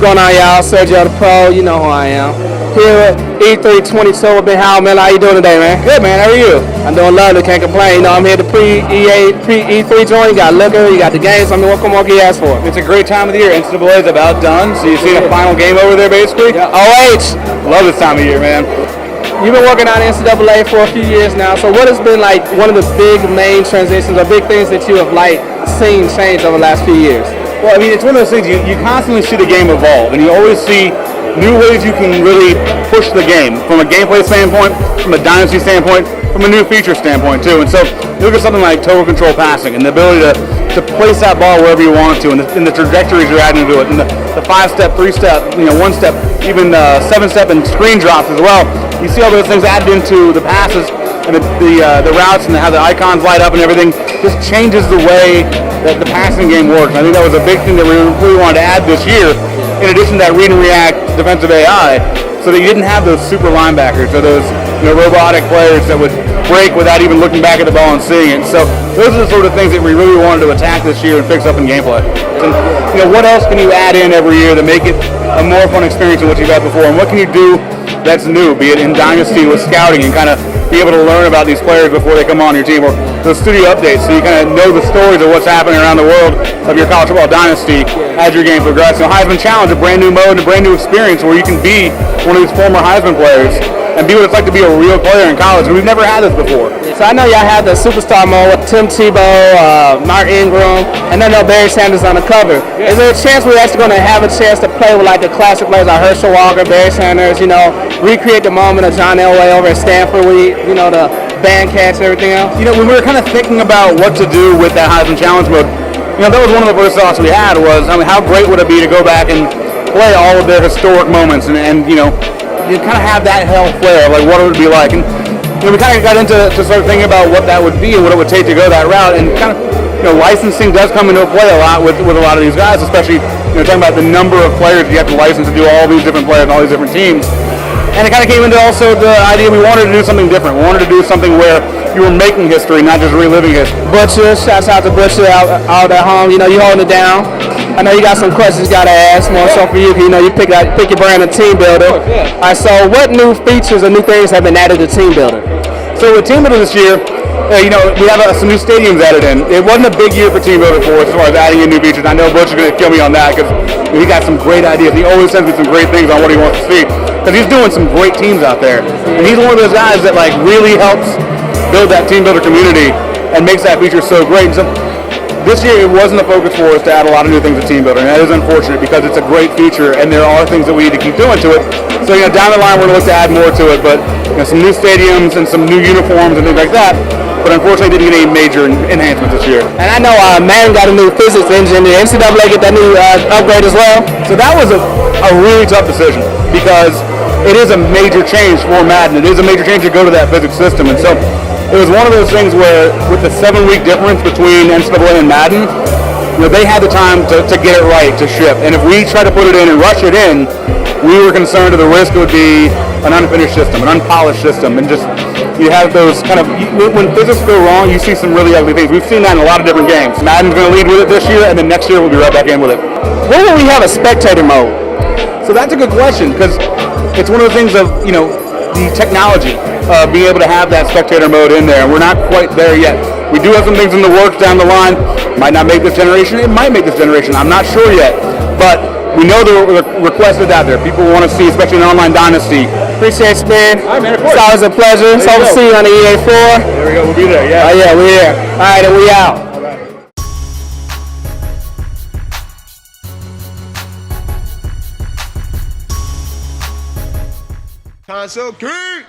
going on, y'all? Sergio the Pro, you know who I am. Here at E322 with Ben Haumiller. How you doing today, man? Good, man. How are you? I'm doing lovely. Can't complain. You know, I'm here to pre-E3 joint. You got liquor, you got the games. I mean, what more can you ask for? It's a great time of the year. NCAA is about done, so you see the final game over there, basically. Yeah. OH. Love this time of year, man. You've been working on NCAA for a few years now. So what has been like one of the big main transitions or big things that you have like seen change over the last few years? Well, I mean, it's one of those things, you constantly see the game evolve, and you always see new ways you can really push the game from a gameplay standpoint, from a dynasty standpoint, from a new feature standpoint, too. And so you look at something like total control passing and the ability to place that ball wherever you want to, and the trajectories you're adding to it, and the 5-step, 3-step, 1-step, even 7-step and screen drops as well. You see all those things added into the passes and the routes and how the icons light up and everything. Just changes the way that the passing game works. I think that was a big thing that we really wanted to add this year, in addition to that read and react defensive AI, so that you didn't have those super linebackers or those robotic players that would break without even looking back at the ball and seeing it. So those are the sort of things that we really wanted to attack this year and fix up in gameplay. And what else can you add in every year to make it a more fun experience than what you've had before? And what can you do that's new, be it in Dynasty with scouting and kind of be able to learn about these players before they come on your team, or those studio updates so you kind of know the stories of what's happening around the world of your college football dynasty as your game progresses. Heisman Challenge, a brand new mode and a brand new experience where you can be one of these former Heisman players and be what it's like to be a real player in college. And we've never had this before. So I know y'all have the superstar mode with Tim Tebow, Mark Ingram, and then Barry Sanders on the cover. Yeah. Is there a chance we're actually going to have a chance to play with like the classic players like Herschel Walker, Barry Sanders, recreate the moment of John Elway over at Stanford where the band cats and everything else? When we were kind of thinking about what to do with that Heisman Challenge mode, that was one of the first thoughts we had was, how great would it be to go back and play all of their historic moments and you kind of have that hell flair of like what it would be like. And we kind of got into start thinking about what that would be and what it would take to go that route. And kind of licensing does come into play a lot with a lot of these guys, especially talking about the number of players you have to license to do all these different players and all these different teams. And it kind of came into also the idea we wanted to do something different. We wanted to do something where you were making history, not just reliving history. Butcher, shouts out to Butcher out at home. You holding it down. I know you got some questions you got to ask, more so for you. You pick your brand of team builder. Of course, yeah. All right, so what new features or new things have been added to Team Builder? So with Team Builder this year, we have some new stadiums added in. It wasn't a big year for Team Builder for us as far as adding in new features. I know Butcher's going to kill me on that because he got some great ideas. He always sends me some great things on what he wants to see because he's doing some great teams out there. And he's one of those guys that really helps build that Team Builder community and makes that feature so great. And so this year it wasn't a focus for us to add a lot of new things to Team Builder, and that is unfortunate because it's a great feature and there are things that we need to keep doing to it. So down the line we're going to look to add more to it, but some new stadiums and some new uniforms and things like that. But unfortunately didn't get any major enhancements this year. And I know Madden got a new physics engine. Did NCAA get that new upgrade as well? So that was a really tough decision because it is a major change for Madden. It is a major change to go to that physics system, and so it was one of those things where with the 7-week difference between NCAA and Madden, they had the time to get it right to ship. And if we try to put it in and rush it in, we were concerned of the risk it would be an unfinished system, an unpolished system, and just you have those kind of, when physics go wrong, you see some really ugly things. We've seen that in a lot of different games. Madden's going to lead with it this year, and then next year we'll be right back in with it. When will we have a spectator mode? So that's a good question because it's one of the things of, the technology of being able to have that spectator mode in there, and we're not quite there yet. We do have some things in the works down the line. Might not make this generation. It might make this generation. I'm not sure yet. But we know the request is out there. People want to see, especially in online dynasty. Appreciate it, man. All right, man, of course. It's always a pleasure. So we'll see you on the EA4. There we go. We'll be there, yeah. Oh, yeah, we're here. All right, and we out. Console King!